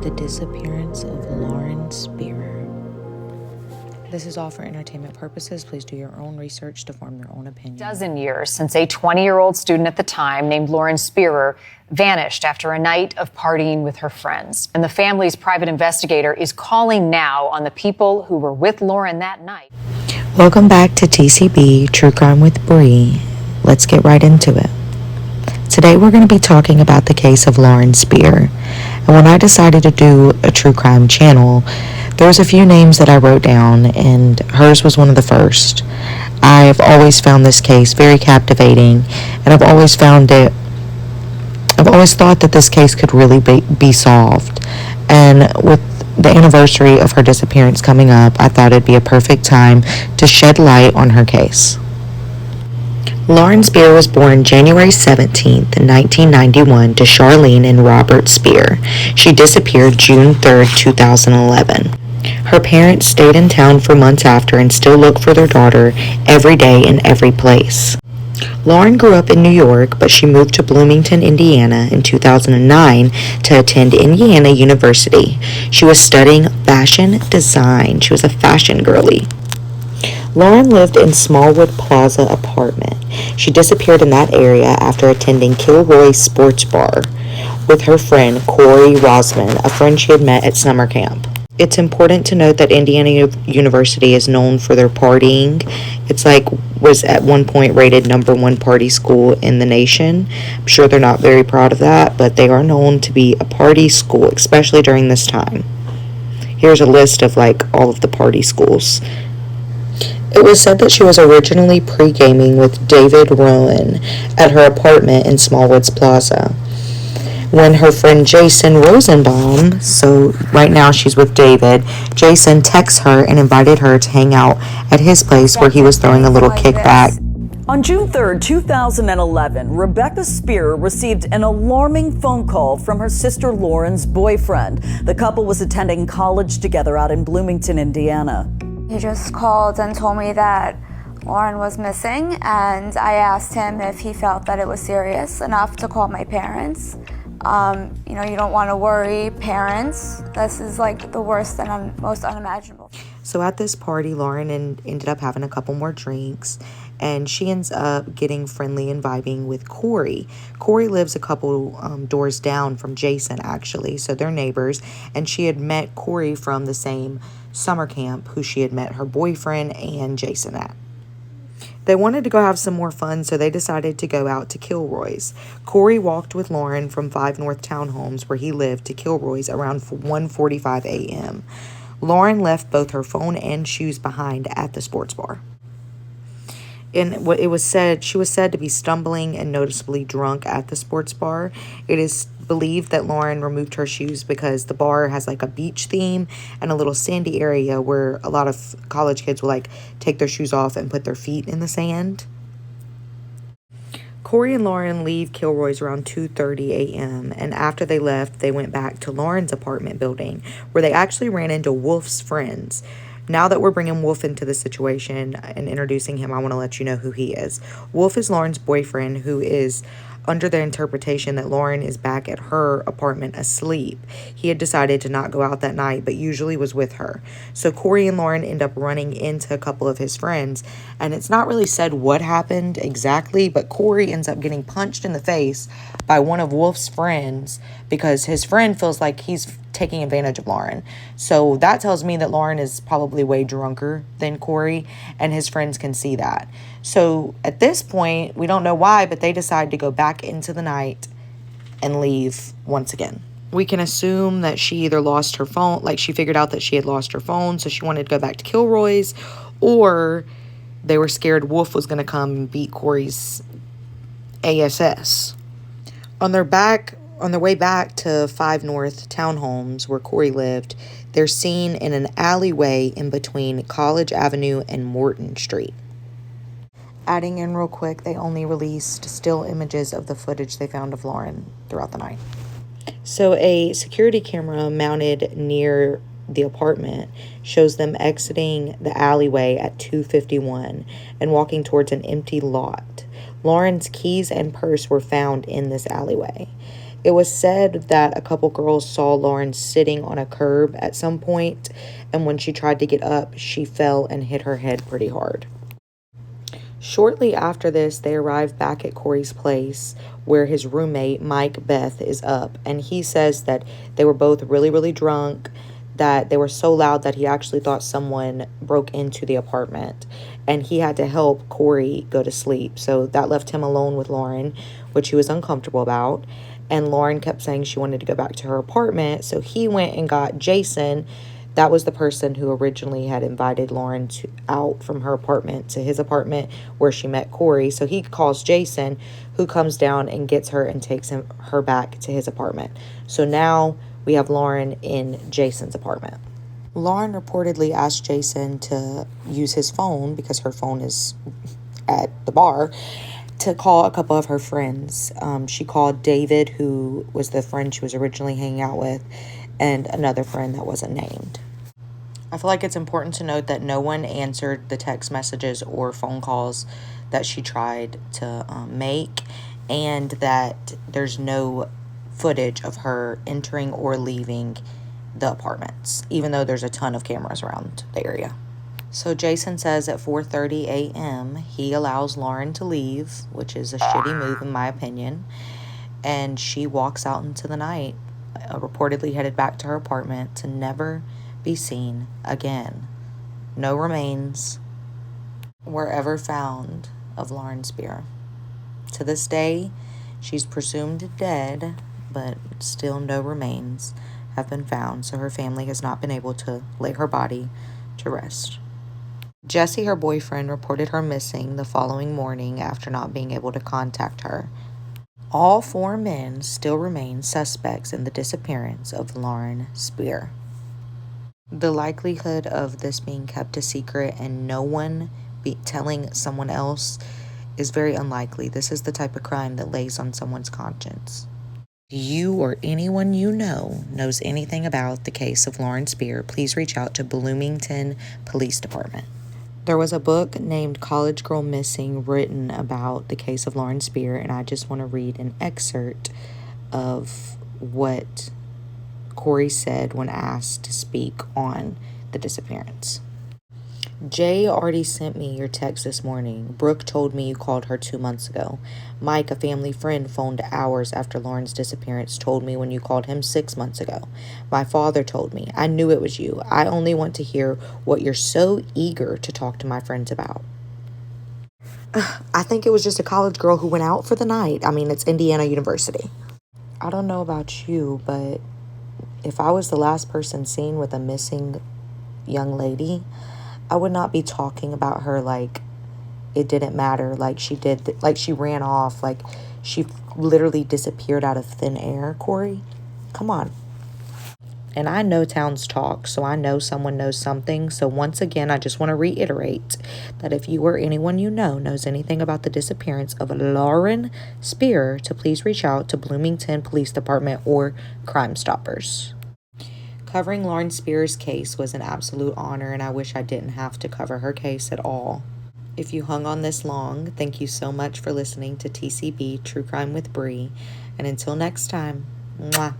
the disappearance of Lauren Spierer. This is all for entertainment purposes. Please do your own research to form your own opinion. Dozen years since a 20-year-old student at the time named Lauren Spierer vanished after a night of partying with her friends. And the family's private investigator is calling now on the people who were with Lauren that night. Welcome back to TCB, True Crime with Bree. Let's get right into it. Today we're going to be talking about the case of Lauren Spierer. And when I decided to do a true crime channel, there was a few names that I wrote down, and hers was one of the first. I've always found this case very captivating, and I've always thought that this case could really be solved. And with the anniversary of her disappearance coming up, I thought it'd be a perfect time to shed light on her case. Lauren Spierer was born January 17th, 1991 to Charlene and Robert Spierer. She disappeared June 3rd, 2011. Her parents stayed in town for months after and still look for their daughter every day in every place. Lauren grew up in New York, but she moved to Bloomingdale, Indiana in 2009 to attend Indiana University. She was studying fashion design. She was a fashion girly. Lauren lived in Smallwood Plaza apartment. She disappeared in that area after attending Kilroy Sports Bar with her friend Corey Rosman, a friend she had met at summer camp. It's important to note that Indiana University is known for their partying. Was at one point rated #1 party school in the nation. I'm sure they're not very proud of that, but they are known to be a party school, especially during this time. Here's a list of all of the party schools. It was said that she was originally pre-gaming with David Rowan at her apartment in Smallwoods Plaza. When her friend Jason Rosenbaum, so right now she's with David, Jason texts her and invited her to hang out at his place where he was throwing a little kickback. On June 3rd, 2011, Rebecca Spierer received an alarming phone call from her sister Lauren's boyfriend. The couple was attending college together out in Bloomington, Indiana. He just called and told me that Lauren was missing, and I asked him if he felt that it was serious enough to call my parents. You don't want to worry parents. This is the worst and most unimaginable. So at this party, Lauren ended up having a couple more drinks, and she ends up getting friendly and vibing with Corey. Corey lives a couple doors down from Jason, actually, so they're neighbors, and she had met Corey from the same summer camp who she had met her boyfriend and Jason at. They wanted to go have some more fun, so they decided to go out to Kilroy's. Corey walked with Lauren from 5 North Townhomes, where he lived, to Kilroy's around 1:45 a.m. Lauren left both her phone and shoes behind at the sports bar. And she was said to be stumbling and noticeably drunk at the sports bar. It is believed that Lauren removed her shoes because the bar has a beach theme and a little sandy area where a lot of college kids will take their shoes off and put their feet in the sand. Corey and Lauren leave Kilroy's around 2:30 a.m. and after they left, they went back to Lauren's apartment building where they actually ran into Wolf's friends. Now that we're bringing Wolf into the situation and introducing him, I want to let you know who he is. Wolf is Lauren's boyfriend, who is under the interpretation that Lauren is back at her apartment asleep. He had decided to not go out that night, but usually was with her. So Corey and Lauren end up running into a couple of his friends, and it's not really said what happened exactly, but Corey ends up getting punched in the face by one of Wolf's friends because his friend feels like he's taking advantage of Lauren. So that tells me that Lauren is probably way drunker than Corey, and his friends can see that. So at this point, we don't know why, but they decide to go back into the night and leave once again. We can assume that she either lost her phone, she figured out that she had lost her phone, so she wanted to go back to Kilroy's, or they were scared Wolf was going to come and beat Corey's ASS. On their way back to 5 North Townhomes, where Corey lived, they're seen in an alleyway in between College Avenue and Morton Street. Adding in real quick, they only released still images of the footage they found of Lauren throughout the night. So a security camera mounted near the apartment shows them exiting the alleyway at 2:51 and walking towards an empty lot. Lauren's keys and purse were found in this alleyway. It was said that a couple girls saw Lauren sitting on a curb at some point, and when she tried to get up, she fell and hit her head pretty hard. Shortly after this, they arrive back at Corey's place where his roommate, Mike Beth, is up. And he says that they were both really, really drunk, that they were so loud that he actually thought someone broke into the apartment. And he had to help Corey go to sleep. So that left him alone with Lauren, which he was uncomfortable about. And Lauren kept saying she wanted to go back to her apartment. So he went and got Jason. That was the person who originally had invited Lauren out from her apartment to his apartment where she met Corey. So he calls Jason, who comes down and gets her and takes her back to his apartment. So now we have Lauren in Jason's apartment. Lauren reportedly asked Jason to use his phone, because her phone is at the bar, to call a couple of her friends. She called David, who was the friend she was originally hanging out with, and another friend that wasn't named. I feel like it's important to note that no one answered the text messages or phone calls that she tried to make, and that there's no footage of her entering or leaving the apartments, even though there's a ton of cameras around the area. So Jason says at 4:30 a.m. he allows Lauren to leave, which is a shitty move in my opinion, and she walks out into the night, reportedly headed back to her apartment to never be seen again. No remains were ever found of Lauren Spierer. To this day, she's presumed dead, but still no remains have been found, so her family has not been able to lay her body to rest. Jesse, her boyfriend, reported her missing the following morning after not being able to contact her. All 4 men still remain suspects in the disappearance of Lauren Spierer. The likelihood of this being kept a secret and no one telling someone else is very unlikely. This is the type of crime that lays on someone's conscience. If you or anyone you know knows anything about the case of Lauren Spierer, please reach out to Bloomingdale Police Department. There was a book named College Girl Missing written about the case of Lauren Spierer, and I just want to read an excerpt of what Corey said when asked to speak on the disappearance. Jay already sent me your text this morning. Brooke told me you called her 2 months ago. Mike, a family friend, phoned hours after Lauren's disappearance, told me when you called him 6 months ago. My father told me. I knew it was you. I only want to hear what you're so eager to talk to my friends about. I think it was just a college girl who went out for the night. I mean, it's Indiana University. I don't know about you, but if I was the last person seen with a missing young lady, I would not be talking about her like it didn't matter, like she did, like she ran off, like she literally disappeared out of thin air. Corey, come on. And I know towns talk, so I know someone knows something. So once again, I just want to reiterate that if you or anyone you know knows anything about the disappearance of Lauren Spierer, to please reach out to Bloomingdale Police Department or Crime Stoppers. Covering Lauren Spierer's case was an absolute honor, and I wish I didn't have to cover her case at all. If you hung on this long, thank you so much for listening to TCB True Crime with Bree, and until next time, mwah.